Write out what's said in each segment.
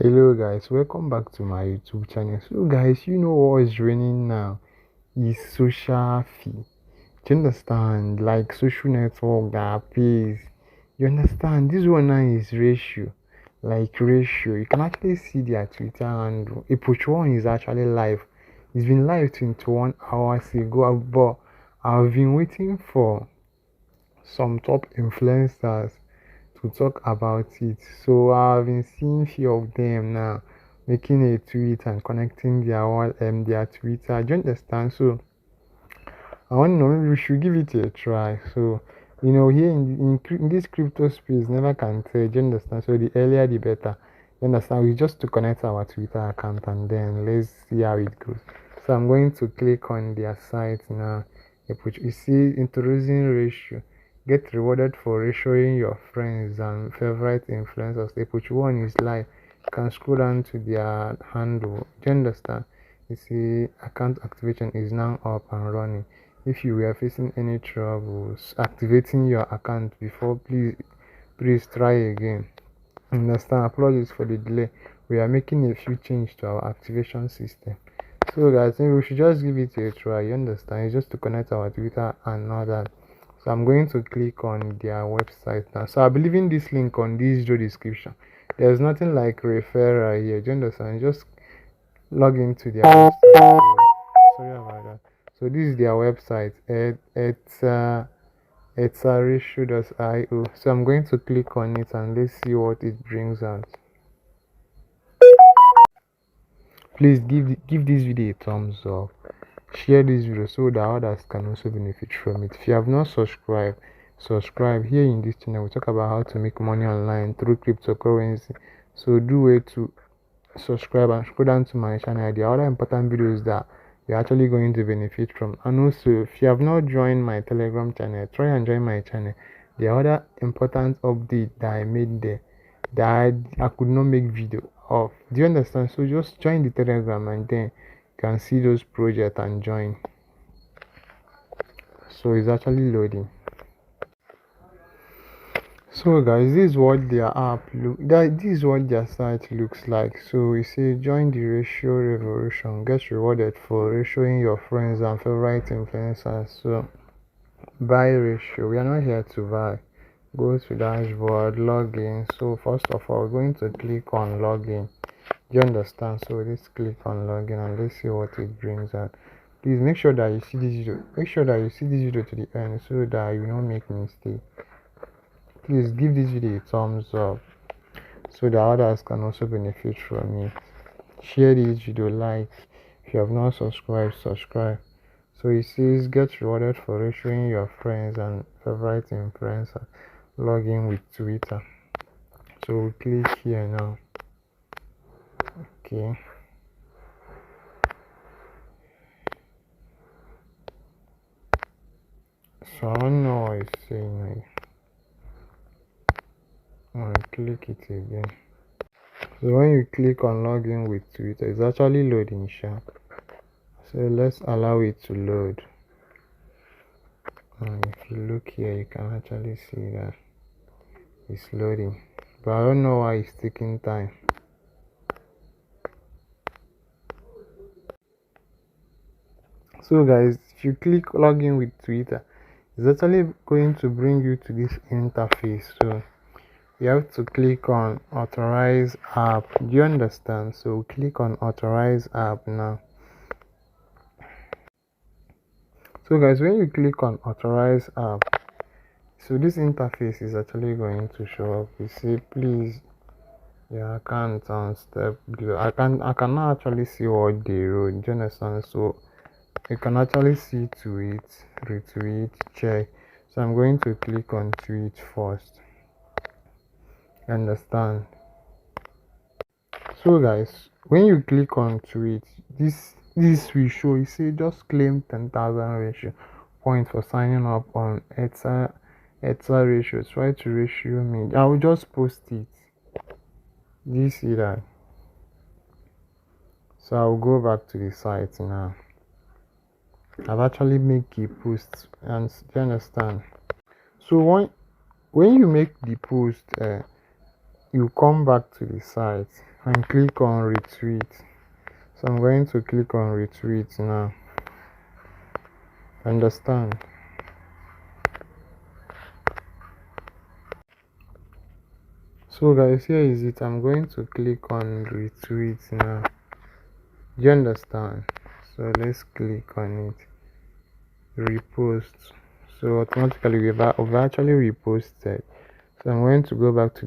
Hello guys, welcome back to my YouTube channel. So guys, you know what is raining now is social fee. Do you understand? Like social network that pays. You understand? This one now is ratio. Like ratio. You can actually see their Twitter handle. Epoch1 is actually live. It's been live 21 hours ago, but I've been waiting for some top influencers to talk about it. So I've been seeing few of them now making a tweet and connecting their Twitter. Do you understand? So I want to know, maybe we should give it a try. So here in this crypto space, never can tell. Do you understand? So the earlier the better. You understand? We just to connect our Twitter account and then let's see how it goes. So I'm going to click on their site now. You see introducing ratio. Get rewarded for ratioing your friends and favorite influencers. Epoch1 is live. You can scroll down to their handle. Do you understand? You see account activation is now up and running. If you were facing any troubles activating your account before, please try again. Understand? Apologies for the delay. We are making a few changes to our activation system. So guys, maybe we should just give it a try. You understand? It's just to connect our Twitter and all that. So I'm going to click on their website now. So I'll be leaving this link on this video description. There's nothing like referral here. Do you understand? Just log into their website. Sorry about that. So this is their website. It's ratio.io. So I'm going to click on it and let's see what it brings out. Please give this video a thumbs up. Share this video so that others can also benefit from it. If you have not subscribed, subscribe. Here in this channel we talk about how to make money online through cryptocurrency. So do wait to subscribe and scroll down to my channel. There are other important videos that you're actually going to benefit from. And also, if you have not joined my Telegram channel, try and join my channel. There are other important updates that I made there that I could not make video of. Do you understand? So just join the Telegram and then you can see those projects and join. So it's actually loading. So guys, this is what their this is what their site looks like. So we say join the ratio revolution, get rewarded for ratioing your friends and favorite influencers. So buy ratio. We are not here to buy. Go to dashboard, login. So first of all, we're going to click on login. Do you understand? So let's click on login and let's see what it brings out. Please make sure that you see this video. Make sure that you see this video to the end so that you don't make mistake. Please give this video a thumbs up so that others can also benefit from it. Share this video, like. If you have not subscribed, subscribe. So it says get rewarded for ratioing your friends and favorite influencer. Log in with Twitter. So we click here now. Okay. So I don't know what it's saying now. And click it again. So when you click on login with Twitter, it's actually loading sharp. So let's allow it to load. And if you look here, you can actually see that it's loading, but I don't know why it's taking time. So guys, if you click login with Twitter, it's actually going to bring you to this interface. So you have to click on authorize app. Do you understand? So click on authorize app now. So guys, when you click on authorize app, so this interface is actually going to show up. You see, please your account on step below. I cannot actually see what they wrote. Do you understand? So you can actually see tweet, retweet, check. So I'm going to click on tweet first. You understand? So guys, when you click on tweet, this will show. You see, just claim 10,000 ratio points for signing up on ETSA ratio. Try to ratio me. I will just post it. Do you see that? So I'll go back to the site now. I've actually made a post, and do you understand? So when you make the post, you come back to the site and click on retweet. So I'm going to click on retweet now. Understand? So guys, here is it. I'm going to click on retweet now. Do you understand? So let's click on it. Repost. So automatically we've actually reposted. So I'm going to go back to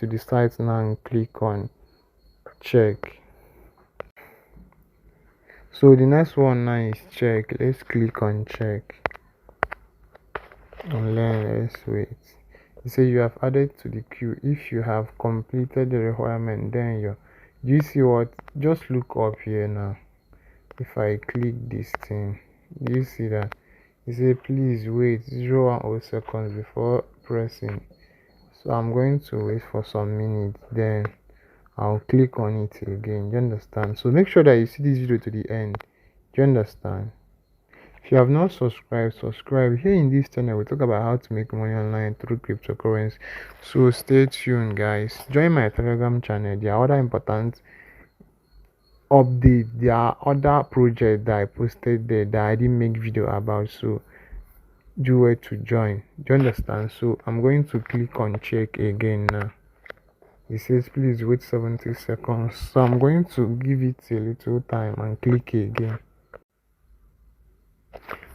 the site now and click on check. So the next one now is check. Let's click on check. And then let's wait. It says you have added to the queue. If you have completed the requirement, then do you see what? Just look up here now. If I click this thing, do you see that? It says please wait 0.10 seconds before pressing. So I'm going to wait for some minutes, then I'll click on it again. Do you understand? So make sure that you see this video to the end. Do you understand? If you have not subscribed, subscribe. Here in this channel we talk about how to make money online through cryptocurrency. So stay tuned guys. Join my Telegram channel. There are other important updates. There are other projects that I posted there that I didn't make video about. So do where to join. Do you understand? So I'm going to click on check again now. It says please wait 70 seconds. So I'm going to give it a little time and click again.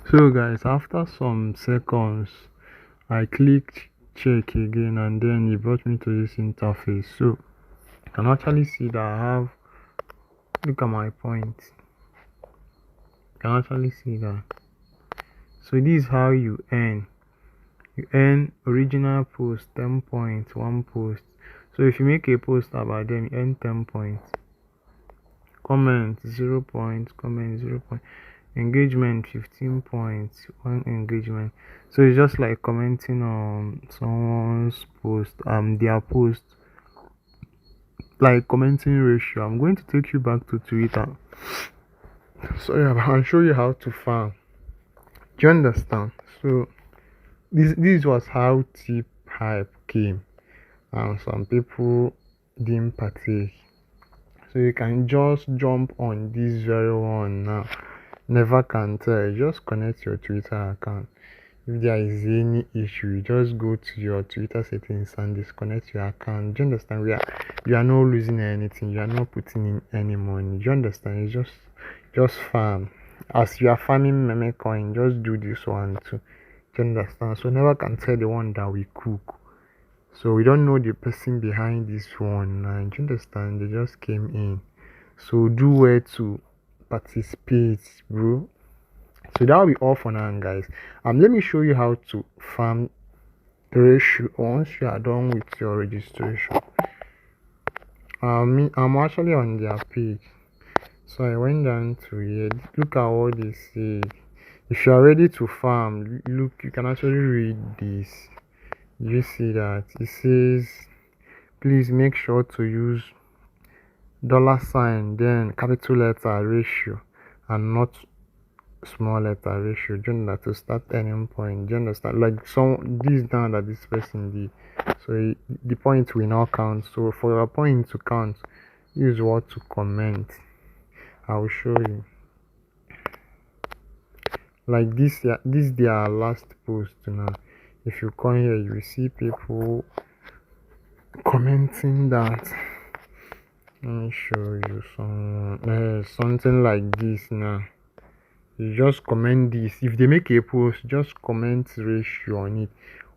So guys, after some seconds I clicked check again and then it brought me to this interface. So you can actually see that I have, look at my points. You can actually see that. So this is how you earn. You earn original post 10 points, 1 post. So if you make a post about them, you earn 10 points. Comment 0 points, comment 0 points. Engagement 15 points, 1 engagement. So it's just like commenting on someone's post, their post, like commenting ratio. I'm going to take you back to Twitter. So yeah, I'll show you how to farm. Do you understand? So this was how tip hype came, and some people didn't partake. So you can just jump on this very one now. Never can tell. Just connect your Twitter account. If there is any issue, just go to your Twitter settings and disconnect your account. Do you understand? You are not losing anything. You are not putting in any money. Do you understand? It's just farm. As you are farming meme coin, just do this one too. Do you understand? So never can tell the one that we cook. So we don't know the person behind this one. Do you understand? They just came in. So do where to participate, bro. So that will be all for now guys. Let me show you how to farm ratio once you are done with your registration. I'm actually on their page, so I went down to here. Look at what they say. If you are ready to farm, look, you can actually read this. You see that it says please make sure to use $, then capital letter ratio and not small letter ratio. Do you understand? To start earning point. Do you understand? Like this down that this person did. So the point will now count. So for your point to count, use what to comment. I will show you. Like this their last post now. If you come here, you will see people commenting that. Let me show you something like this now. You just comment this. If they make a post, just comment ratio on it.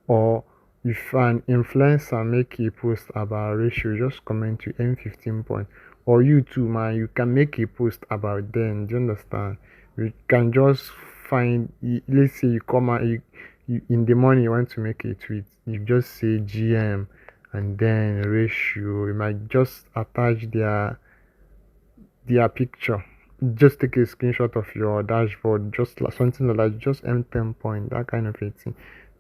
Or if an influencer make a post about ratio, just comment you earn 15 points. Or you too, man, you can make a post about them. Do you understand? You can just find, let's say you come out, you in the morning you want to make a tweet, you just say GM and then ratio. You might just attach their picture. Just take a screenshot of your dashboard, just like something like that, just earn 10 points, that kind of a thing.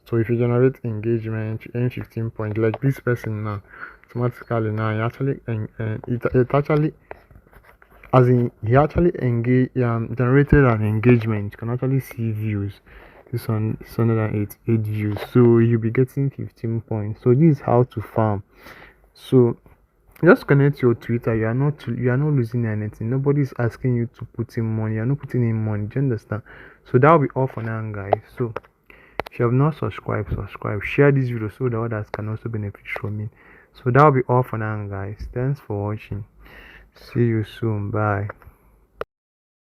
So if you generate engagement, you earn 15 points. Like this person now, automatically now, he actually he actually generated an engagement. You can actually see views. This one is 108 views, so you'll be getting 15 points. So this is how to farm. So just connect your Twitter. You are not losing anything. Nobody's asking you to put in money. You're not putting in money. Do you understand? So that will be all for now, guys. So if you have not subscribed, subscribe. Share this video so that others can also benefit from it. So that will be all for now, guys. Thanks for watching. See you soon. Bye.